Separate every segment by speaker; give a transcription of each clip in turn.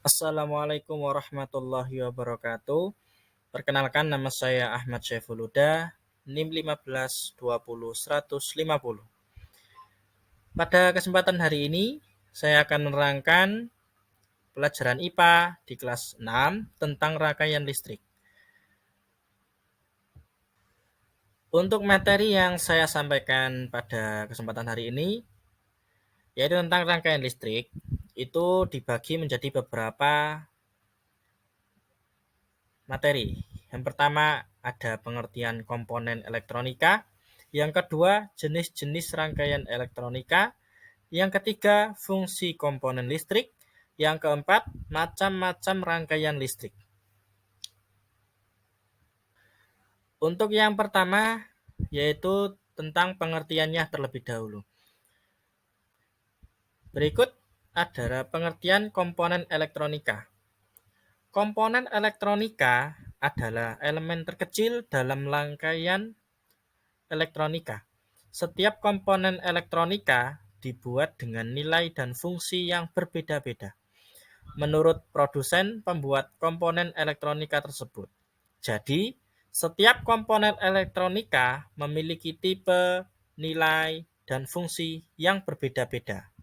Speaker 1: Assalamualaikum warahmatullahi wabarakatuh. Perkenalkan, nama saya Ahmad Syaiful Huda, NIM 15201050. Pada kesempatan hari ini, saya akan menerangkan pelajaran IPA di kelas 6 tentang rangkaian listrik. Untuk materi yang saya sampaikan pada kesempatan hari ini, yaitu tentang rangkaian listrik, itu dibagi menjadi beberapa materi. Yang pertama ada pengertian komponen elektronika, yang kedua jenis-jenis rangkaian elektronika, yang ketiga fungsi komponen listrik, yang keempat macam-macam rangkaian listrik. Untuk yang pertama yaitu tentang pengertiannya terlebih dahulu. Berikut adalah pengertian komponen elektronika. Komponen elektronika adalah elemen terkecil dalam rangkaian elektronika. Setiap komponen elektronika dibuat dengan nilai dan fungsi yang berbeda-beda menurut produsen pembuat komponen elektronika tersebut. Jadi, setiap komponen elektronika memiliki tipe, nilai, dan fungsi yang berbeda-beda.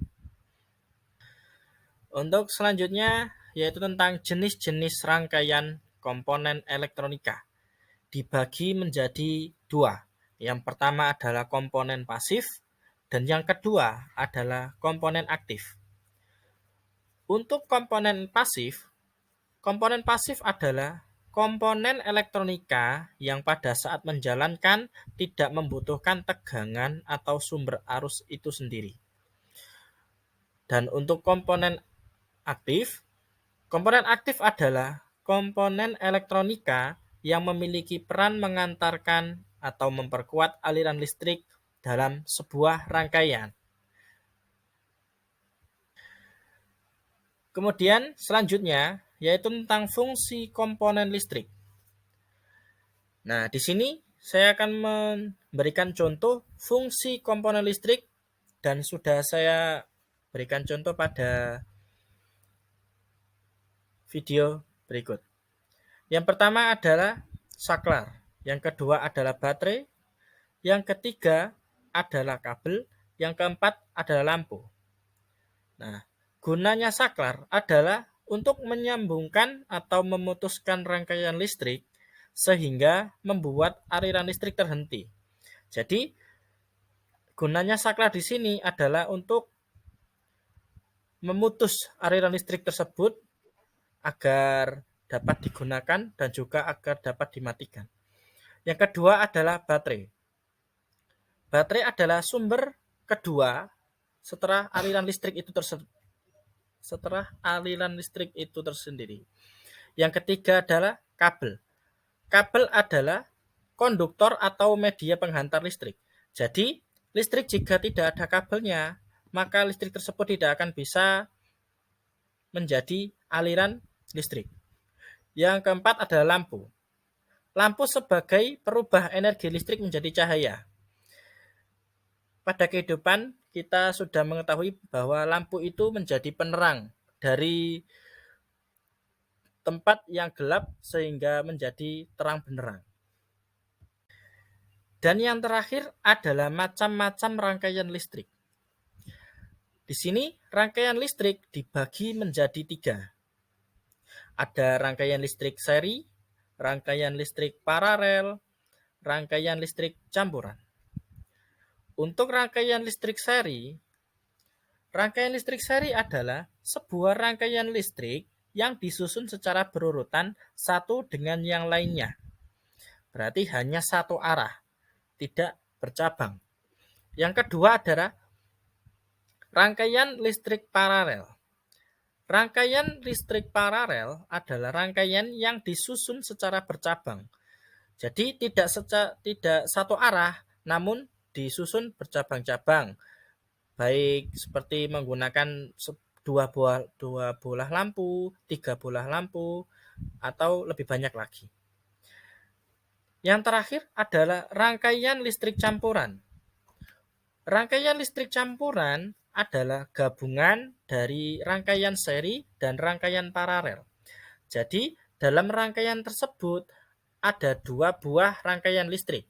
Speaker 1: Untuk selanjutnya yaitu tentang jenis-jenis rangkaian komponen elektronika. Dibagi menjadi dua. Yang pertama adalah komponen pasif dan yang kedua adalah komponen aktif. Untuk komponen pasif adalah komponen elektronika yang pada saat menjalankan tidak membutuhkan tegangan atau sumber arus itu sendiri. Dan untuk komponen aktif adalah komponen elektronika yang memiliki peran mengantarkan atau memperkuat aliran listrik dalam sebuah rangkaian. Kemudian selanjutnya yaitu tentang fungsi komponen listrik. Nah, di sini saya akan memberikan contoh fungsi komponen listrik dan sudah saya berikan contoh pada video berikut. Yang pertama adalah saklar, yang kedua adalah baterai, yang ketiga adalah kabel, yang keempat adalah lampu. Nah, gunanya saklar adalah untuk menyambungkan atau memutuskan rangkaian listrik sehingga membuat aliran listrik terhenti. Jadi, gunanya saklar di sini adalah untuk memutus aliran listrik tersebut agar dapat digunakan dan juga agar dapat dimatikan. Yang kedua adalah baterai. Baterai adalah sumber kedua setelah aliran listrik itu tersendiri. Yang ketiga adalah kabel. Kabel adalah konduktor atau media penghantar listrik. Jadi, listrik jika tidak ada kabelnya, maka listrik tersebut tidak akan bisa menjadi aliran listrik. Yang keempat adalah lampu. Lampu sebagai perubah energi listrik menjadi cahaya. Pada kehidupan kita sudah mengetahui bahwa lampu itu menjadi penerang dari tempat yang gelap sehingga menjadi terang benderang. Dan yang terakhir adalah macam-macam rangkaian listrik. Di sini rangkaian listrik dibagi menjadi 3. Ada rangkaian listrik seri, rangkaian listrik paralel, rangkaian listrik campuran. Untuk rangkaian listrik seri adalah sebuah rangkaian listrik yang disusun secara berurutan satu dengan yang lainnya. Berarti hanya satu arah, tidak bercabang. Yang kedua adalah rangkaian listrik paralel. Rangkaian listrik paralel adalah rangkaian yang disusun secara bercabang. Jadi tidak satu arah, namun disusun bercabang-cabang. Baik seperti menggunakan dua bola lampu, 3 bola lampu, atau lebih banyak lagi. Yang terakhir adalah rangkaian listrik campuran. Rangkaian listrik campuran adalah gabungan dari rangkaian seri dan rangkaian paralel. Jadi, dalam rangkaian tersebut ada dua buah rangkaian listrik.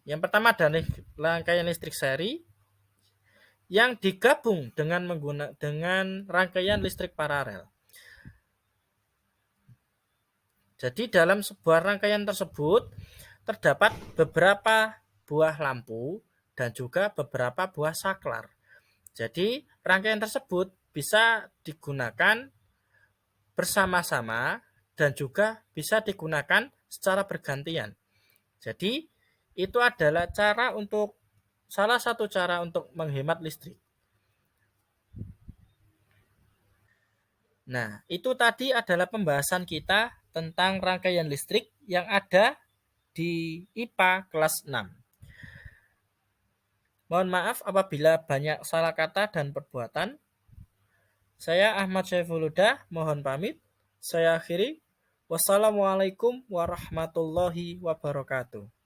Speaker 1: Yang pertama adalah rangkaian listrik seri yang digabung dengan rangkaian listrik paralel. Jadi dalam sebuah rangkaian tersebut terdapat beberapa buah lampu dan juga beberapa buah saklar. Jadi rangkaian tersebut bisa digunakan bersama-sama dan juga bisa digunakan secara bergantian. Jadi itu adalah salah satu cara untuk menghemat listrik. Nah, itu tadi adalah pembahasan kita tentang rangkaian listrik yang ada di IPA kelas 6. Mohon maaf apabila banyak salah kata dan perbuatan. Saya Ahmad Syaifuludah, mohon pamit. Saya akhiri. Wassalamualaikum warahmatullahi wabarakatuh.